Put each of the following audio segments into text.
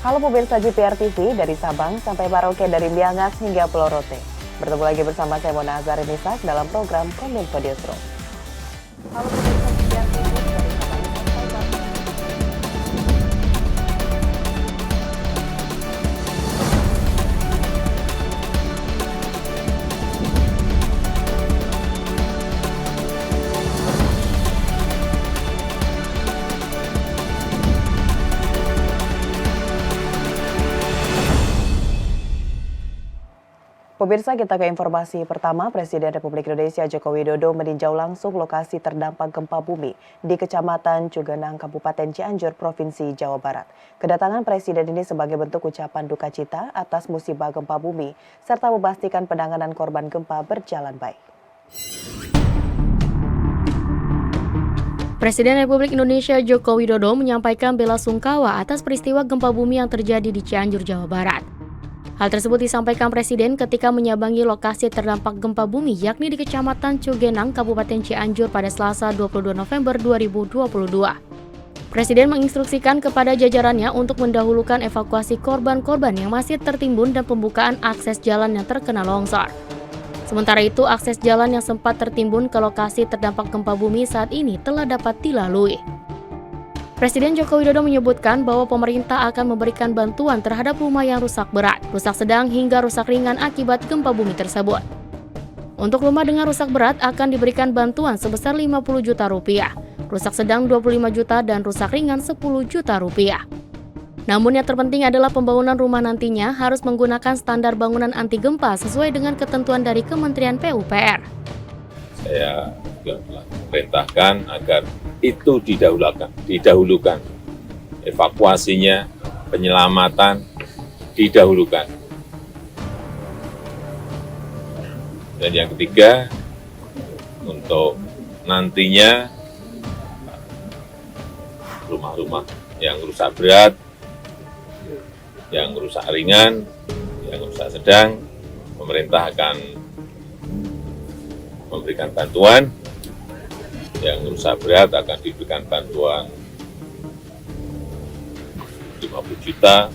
Halo pemirsa GPR TV dari Sabang sampai Merauke, dari Miangas hingga Pulau Rote. Bertemu lagi bersama saya Mona Azharinisak dalam program Kominfo Newsroom. Halo pemirsa GPR TV dari Sabang sampai Merauke. Pemirsa, kita ke informasi pertama. Presiden Republik Indonesia Joko Widodo meninjau langsung lokasi terdampak gempa bumi di Kecamatan Cugenang, Kabupaten Cianjur, Provinsi Jawa Barat. Kedatangan Presiden ini sebagai bentuk ucapan duka cita atas musibah gempa bumi, serta memastikan penanganan korban gempa berjalan baik. Presiden Republik Indonesia Joko Widodo menyampaikan bela sungkawa atas peristiwa gempa bumi yang terjadi di Cianjur, Jawa Barat. Hal tersebut disampaikan Presiden ketika menyambangi lokasi terdampak gempa bumi yakni di Kecamatan Cugenang, Kabupaten Cianjur pada Selasa 22 November 2022. Presiden menginstruksikan kepada jajarannya untuk mendahulukan evakuasi korban-korban yang masih tertimbun dan pembukaan akses jalan yang terkena longsor. Sementara itu, akses jalan yang sempat tertimbun ke lokasi terdampak gempa bumi saat ini telah dapat dilalui. Presiden Joko Widodo menyebutkan bahwa pemerintah akan memberikan bantuan terhadap rumah yang rusak berat, rusak sedang hingga rusak ringan akibat gempa bumi tersebut. Untuk rumah dengan rusak berat akan diberikan bantuan sebesar 50 juta rupiah, rusak sedang 25 juta dan rusak ringan 10 juta rupiah. Namun yang terpenting adalah pembangunan rumah nantinya harus menggunakan standar bangunan anti gempa sesuai dengan ketentuan dari Kementerian PUPR. Saya juga telah perintahkan agar itu didahulukan, evakuasinya, penyelamatan didahulukan. Dan yang ketiga, untuk nantinya rumah-rumah yang rusak berat, yang rusak ringan, yang rusak sedang, pemerintah akan memberikan bantuan. Yang rusak berat akan diberikan bantuan 50 juta,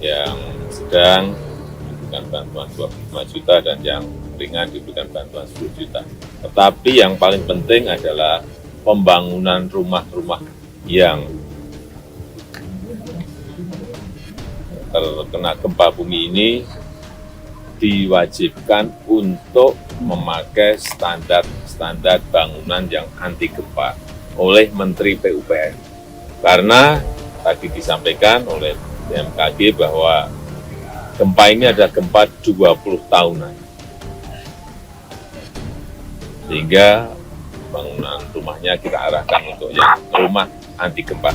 yang sedang diberikan bantuan 25 juta, dan yang ringan diberikan bantuan 10 juta. Tetapi yang paling penting adalah pembangunan rumah-rumah yang terkena gempa bumi ini diwajibkan untuk memakai standar bangunan yang anti gempa oleh Menteri PUPR. Karena tadi disampaikan oleh BMKG bahwa gempa ini adalah gempa 20 tahunan. Sehingga bangunan rumahnya kita arahkan untuk yang rumah anti gempa.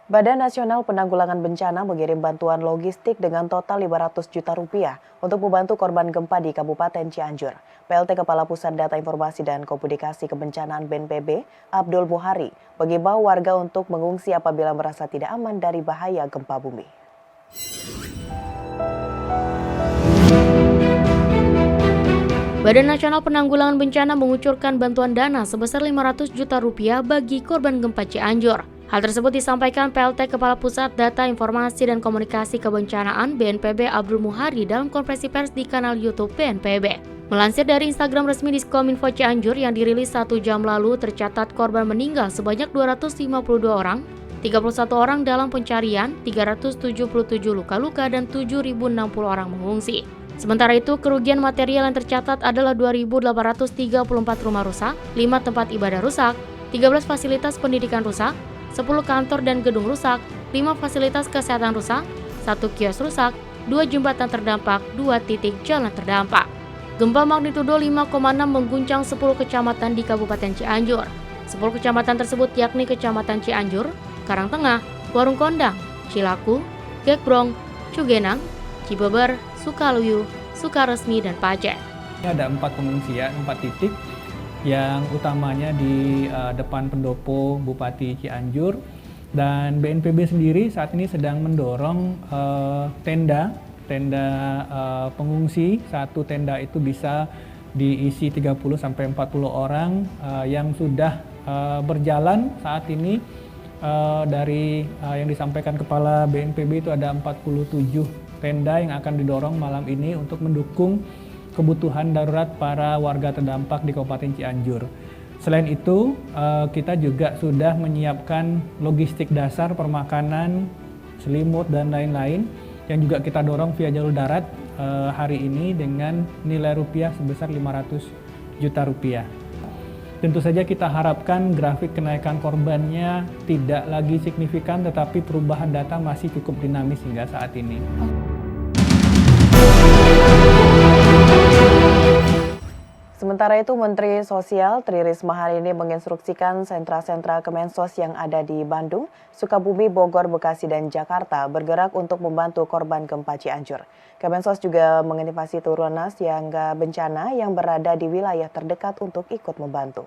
Badan Nasional Penanggulangan Bencana mengirim bantuan logistik dengan total 500 juta rupiah untuk membantu korban gempa di Kabupaten Cianjur. PLT Kepala Pusat Data Informasi dan Komunikasi Kebencanaan BNPB, Abdul Muhari, mengimbau warga untuk mengungsi apabila merasa tidak aman dari bahaya gempa bumi. Badan Nasional Penanggulangan Bencana mengucurkan bantuan dana sebesar 500 juta rupiah bagi korban gempa Cianjur. Hal tersebut disampaikan PLT Kepala Pusat Data Informasi dan Komunikasi Kebencanaan BNPB Abdul Muhari dalam konferensi pers di kanal YouTube BNPB. Melansir dari Instagram resmi Diskominfo Cianjur yang dirilis 1 jam lalu, tercatat korban meninggal sebanyak 252 orang, 31 orang dalam pencarian, 377 luka-luka, dan 7.060 orang mengungsi. Sementara itu, kerugian material yang tercatat adalah 2.834 rumah rusak, 5 tempat ibadah rusak, 13 fasilitas pendidikan rusak, 10 kantor dan gedung rusak, 5 fasilitas kesehatan rusak, 1 kios rusak, 2 jembatan terdampak, 2 titik jalan terdampak. Gempa magnitudo 5,6 mengguncang 10 kecamatan di Kabupaten Cianjur. 10 kecamatan tersebut yakni Kecamatan Cianjur, Karangtengah, Warung Kondang, Cilaku, Gekbrong, Cugenang, Cibeber, Sukaluyu, Sukaresmi, dan Pacet. Ada 4 pengungsian, 4 titik. Yang utamanya di depan pendopo Bupati Cianjur, dan BNPB sendiri saat ini sedang mendorong tenda pengungsi. Satu tenda itu bisa diisi 30-40 orang yang sudah berjalan saat ini. Dari yang disampaikan Kepala BNPB itu ada 47 tenda yang akan didorong malam ini untuk mendukung kebutuhan darurat para warga terdampak di Kabupaten Cianjur. Selain itu, kita juga sudah menyiapkan logistik dasar permakanan, selimut, dan lain-lain yang juga kita dorong via jalur darat hari ini dengan nilai rupiah sebesar 500 juta rupiah. Tentu saja kita harapkan grafik kenaikan korbannya tidak lagi signifikan, tetapi perubahan data masih cukup dinamis hingga saat ini. Sementara itu, Menteri Sosial Tri Risma hari ini menginstruksikan sentra-sentra Kemensos yang ada di Bandung, Sukabumi, Bogor, Bekasi, dan Jakarta bergerak untuk membantu korban gempa Cianjur. Kemensos juga mengantisipasi turunnya siaga bencana yang berada di wilayah terdekat untuk ikut membantu.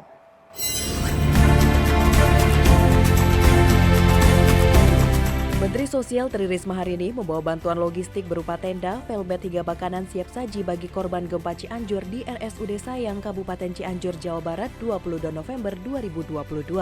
Menteri Sosial Tri Risma hari ini membawa bantuan logistik berupa tenda, velbet hingga makanan siap saji bagi korban gempa Cianjur di RSUD Sayang, Kabupaten Cianjur, Jawa Barat 22 November 2022.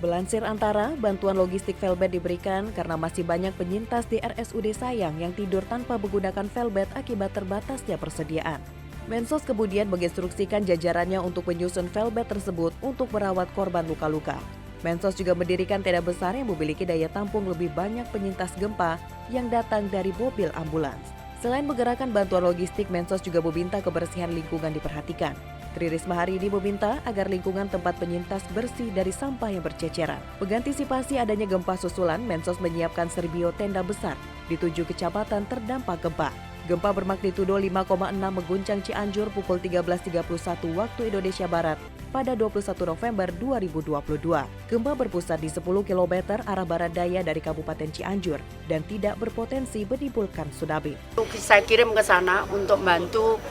Belansir Antara, bantuan logistik velbet diberikan karena masih banyak penyintas di RSUD Sayang yang tidur tanpa menggunakan velbet akibat terbatasnya persediaan. Mensos kemudian menginstruksikan jajarannya untuk menyusun velbet tersebut untuk merawat korban luka-luka. Mensos juga mendirikan tenda besar yang memiliki daya tampung lebih banyak penyintas gempa yang datang dari mobil ambulans. Selain menggerakkan bantuan logistik, Mensos juga meminta kebersihan lingkungan diperhatikan. Tri Risma hari ini meminta agar lingkungan tempat penyintas bersih dari sampah yang berceceran. Mengantisipasi adanya gempa susulan, Mensos menyiapkan serbio tenda besar di 7 kecamatan terdampak gempa. Gempa bermagnitudo 5,6 mengguncang Cianjur pukul 13.31 waktu Indonesia Barat pada 21 November 2022. Gempa berpusat di 10 km arah barat daya dari Kabupaten Cianjur dan tidak berpotensi menimbulkan tsunami. Saya kirim ke sana untuk bantu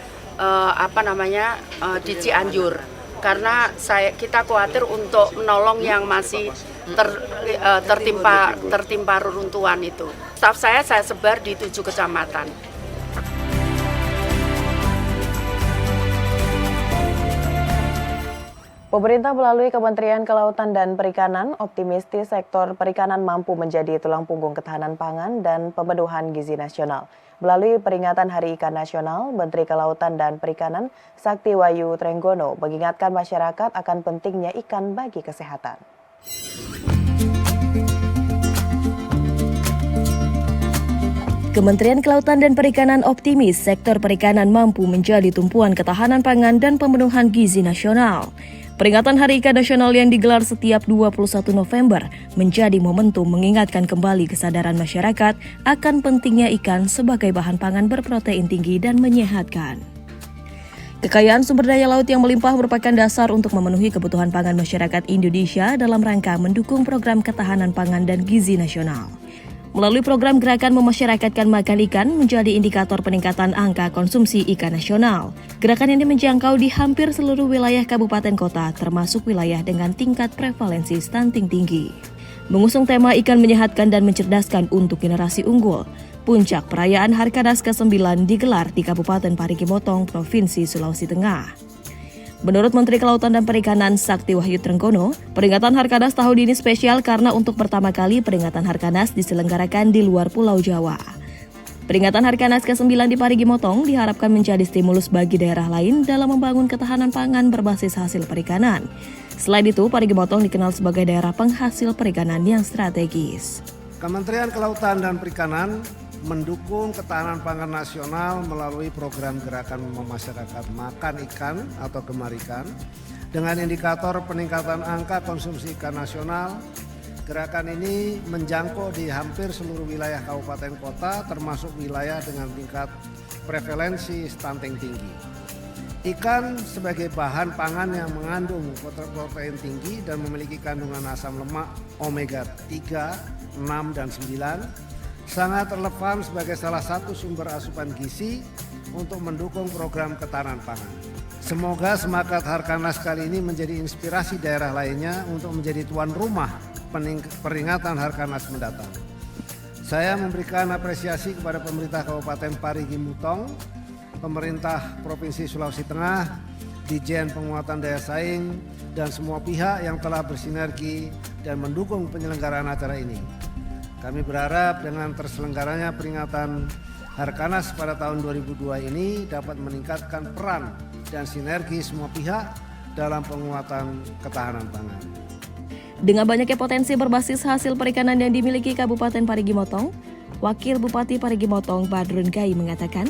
di Cianjur karena kita khawatir untuk menolong yang masih tertimpa reruntuhan itu. Staf saya sebar di 7 kecamatan. Pemerintah melalui Kementerian Kelautan dan Perikanan optimistis sektor perikanan mampu menjadi tulang punggung ketahanan pangan dan pemenuhan gizi nasional. Melalui peringatan Hari Ikan Nasional, Menteri Kelautan dan Perikanan Sakti Wahyu Trenggono mengingatkan masyarakat akan pentingnya ikan bagi kesehatan. Kementerian Kelautan dan Perikanan optimis sektor perikanan mampu menjadi tumpuan ketahanan pangan dan pemenuhan gizi nasional. Peringatan Hari Ikan Nasional yang digelar setiap 21 November menjadi momentum mengingatkan kembali kesadaran masyarakat akan pentingnya ikan sebagai bahan pangan berprotein tinggi dan menyehatkan. Kekayaan sumber daya laut yang melimpah merupakan dasar untuk memenuhi kebutuhan pangan masyarakat Indonesia dalam rangka mendukung program ketahanan pangan dan gizi nasional. Melalui program Gerakan Memasyarakatkan Makan Ikan menjadi indikator peningkatan angka konsumsi ikan nasional. Gerakan ini menjangkau di hampir seluruh wilayah kabupaten kota, termasuk wilayah dengan tingkat prevalensi stunting tinggi. Mengusung tema ikan menyehatkan dan mencerdaskan untuk generasi unggul, puncak perayaan Harkanas ke-9 digelar di Kabupaten Parigi Motong, Provinsi Sulawesi Tengah. Menurut Menteri Kelautan dan Perikanan Sakti Wahyu Trenggono, peringatan Harkanas tahun ini spesial karena untuk pertama kali peringatan Harkanas diselenggarakan di luar Pulau Jawa. Peringatan Harkanas ke-9 di Parigi Motong diharapkan menjadi stimulus bagi daerah lain dalam membangun ketahanan pangan berbasis hasil perikanan. Selain itu, Parigi Motong dikenal sebagai daerah penghasil perikanan yang strategis. Kementerian Kelautan dan Perikanan mendukung ketahanan pangan nasional melalui program Gerakan Memasyarakatkan Makan Ikan atau Gemar Ikan dengan indikator peningkatan angka konsumsi ikan nasional. Gerakan ini menjangkau di hampir seluruh wilayah kabupaten kota termasuk wilayah dengan tingkat prevalensi stunting tinggi. Ikan sebagai bahan pangan yang mengandung protein tinggi dan memiliki kandungan asam lemak omega 3, 6, dan 9 sangat relevan sebagai salah satu sumber asupan gizi untuk mendukung program ketahanan pangan. Semoga semangat Harkanas kali ini menjadi inspirasi daerah lainnya untuk menjadi tuan rumah peringatan Harkanas mendatang. Saya memberikan apresiasi kepada pemerintah Kabupaten Parigi Motong, pemerintah Provinsi Sulawesi Tengah, Ditjen Penguatan Daya Saing, dan semua pihak yang telah bersinergi dan mendukung penyelenggaraan acara ini. Kami berharap dengan terselenggaranya peringatan Harkanas pada tahun 2002 ini dapat meningkatkan peran dan sinergi semua pihak dalam penguatan ketahanan pangan. Dengan banyaknya potensi berbasis hasil perikanan yang dimiliki Kabupaten Parigi Motong, Wakil Bupati Parigi Motong Badrun Gai mengatakan,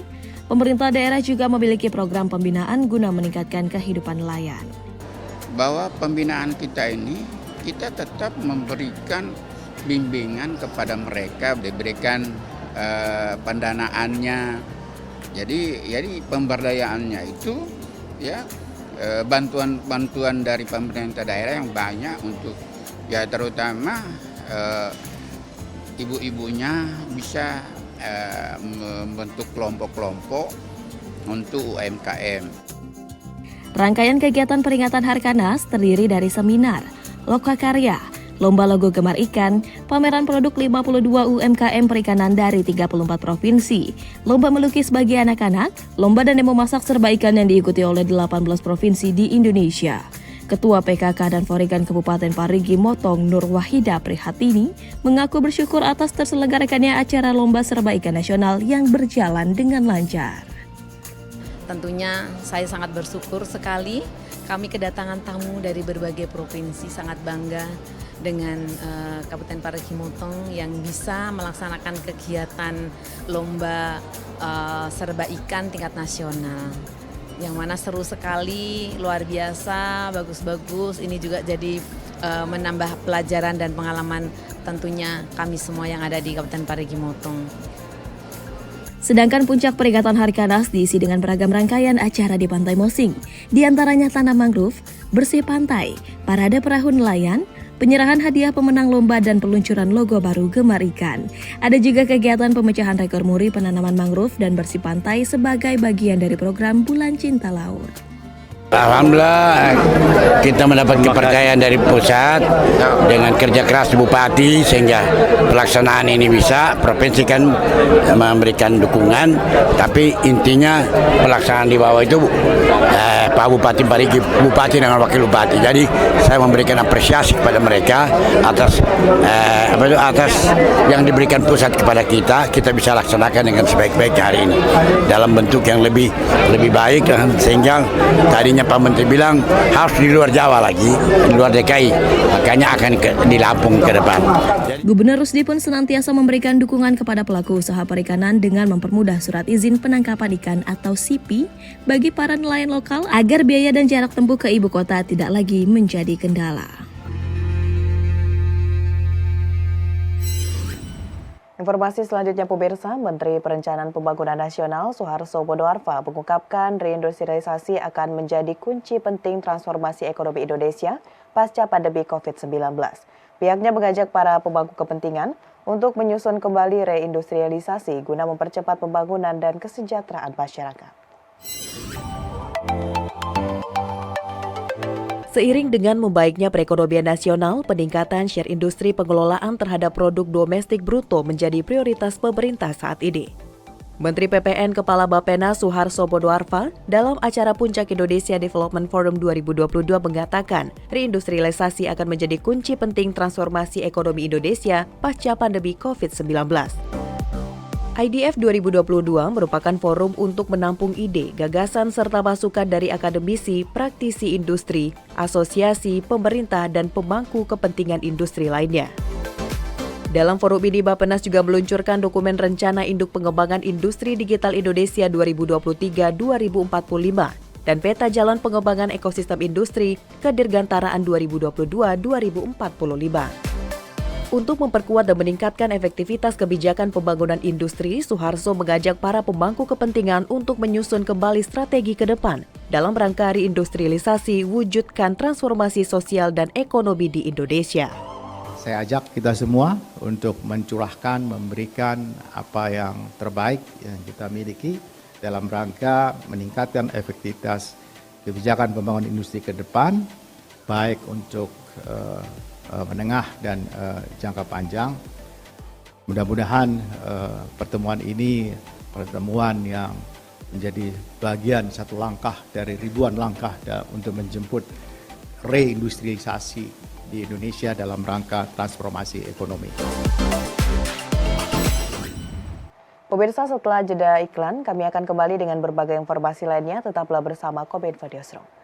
pemerintah daerah juga memiliki program pembinaan guna meningkatkan kehidupan nelayan. Bahwa pembinaan kita ini, kita tetap memberikan bimbingan kepada mereka, diberikan pendanaannya. Jadi pemberdayaannya itu ya bantuan dari pemerintah daerah yang banyak untuk ya terutama ibu-ibunya bisa membentuk kelompok-kelompok untuk UMKM. Rangkaian kegiatan peringatan Harkanas terdiri dari seminar, lokakarya, lomba logo gemar ikan, pameran produk 52 UMKM perikanan dari 34 provinsi, lomba melukis bagi anak-anak, lomba dan demo masak serba ikan yang diikuti oleh 18 provinsi di Indonesia. Ketua PKK dan Forikan Kabupaten Parigi Motong Nur Wahida Prihatini mengaku bersyukur atas terselenggarakannya acara lomba serba ikan nasional yang berjalan dengan lancar. Tentunya saya sangat bersyukur sekali kami kedatangan tamu dari berbagai provinsi, sangat bangga dengan Kabupaten Parigi Motong yang bisa melaksanakan kegiatan lomba serba ikan tingkat nasional. Yang mana seru sekali, luar biasa, bagus-bagus. Ini juga jadi menambah pelajaran dan pengalaman tentunya kami semua yang ada di Kabupaten Parigi Motong. Sedangkan puncak peringatan Harkanas diisi dengan beragam rangkaian acara di Pantai Mosing, di antaranya tanam mangrove, bersih pantai, parade perahu nelayan, penyerahan hadiah pemenang lomba dan peluncuran logo baru Gemar Ikan. Ada juga kegiatan pemecahan rekor muri penanaman mangrove dan bersih pantai sebagai bagian dari program Bulan Cinta Laut. Alhamdulillah kita mendapat kepercayaan dari pusat dengan kerja keras Bupati sehingga pelaksanaan ini bisa. Provinsi kan memberikan dukungan, tapi intinya pelaksanaan di bawah itu Pak Bupati Parigi, Bupati dengan Wakil Bupati. Jadi saya memberikan apresiasi kepada mereka atas yang diberikan pusat kepada kita bisa laksanakan dengan sebaik-baiknya hari ini dalam bentuk yang lebih baik, sehingga tadinya Pak Menteri bilang harus di luar Jawa lagi, di luar DKI, makanya akan di Lampung ke depan. Gubernur Rusdi pun senantiasa memberikan dukungan kepada pelaku usaha perikanan dengan mempermudah surat izin penangkapan ikan atau SIPI bagi para nelayan lokal agar biaya dan jarak tempuh ke ibu kota tidak lagi menjadi kendala. Informasi selanjutnya pemirsa, Menteri Perencanaan Pembangunan Nasional Suharso Monoarfa mengungkapkan reindustrialisasi akan menjadi kunci penting transformasi ekonomi Indonesia pasca pandemi COVID-19. Pihaknya mengajak para pemangku kepentingan untuk menyusun kembali reindustrialisasi guna mempercepat pembangunan dan kesejahteraan masyarakat. Seiring dengan membaiknya perekonomian nasional, peningkatan share industri pengelolaan terhadap produk domestik bruto menjadi prioritas pemerintah saat ini. Menteri PPN Kepala Bappenas Suharso Monoarfa dalam acara Puncak Indonesia Development Forum 2022 mengatakan, reindustrialisasi akan menjadi kunci penting transformasi ekonomi Indonesia pasca pandemi COVID-19. IDF 2022 merupakan forum untuk menampung ide, gagasan serta masukan dari akademisi, praktisi industri, asosiasi, pemerintah, dan pemangku kepentingan industri lainnya. Dalam forum ini, Bappenas juga meluncurkan dokumen Rencana Induk Pengembangan Industri Digital Indonesia 2023-2045 dan Peta Jalan Pengembangan Ekosistem Industri Kedirgantaraan 2022-2045. Untuk memperkuat dan meningkatkan efektivitas kebijakan pembangunan industri, Suharso mengajak para pemangku kepentingan untuk menyusun kembali strategi ke depan dalam rangka reindustrialisasi wujudkan transformasi sosial dan ekonomi di Indonesia. Saya ajak kita semua untuk mencurahkan, memberikan apa yang terbaik yang kita miliki dalam rangka meningkatkan efektivitas kebijakan pembangunan industri ke depan, baik untuk menengah dan jangka panjang. Mudah-mudahan pertemuan ini pertemuan yang menjadi bagian satu langkah dari ribuan langkah untuk menjemput reindustrialisasi di Indonesia dalam rangka transformasi ekonomi. Pemirsa, setelah jeda iklan, kami akan kembali dengan berbagai informasi lainnya. Tetaplah bersama Kobe Info Newsroom.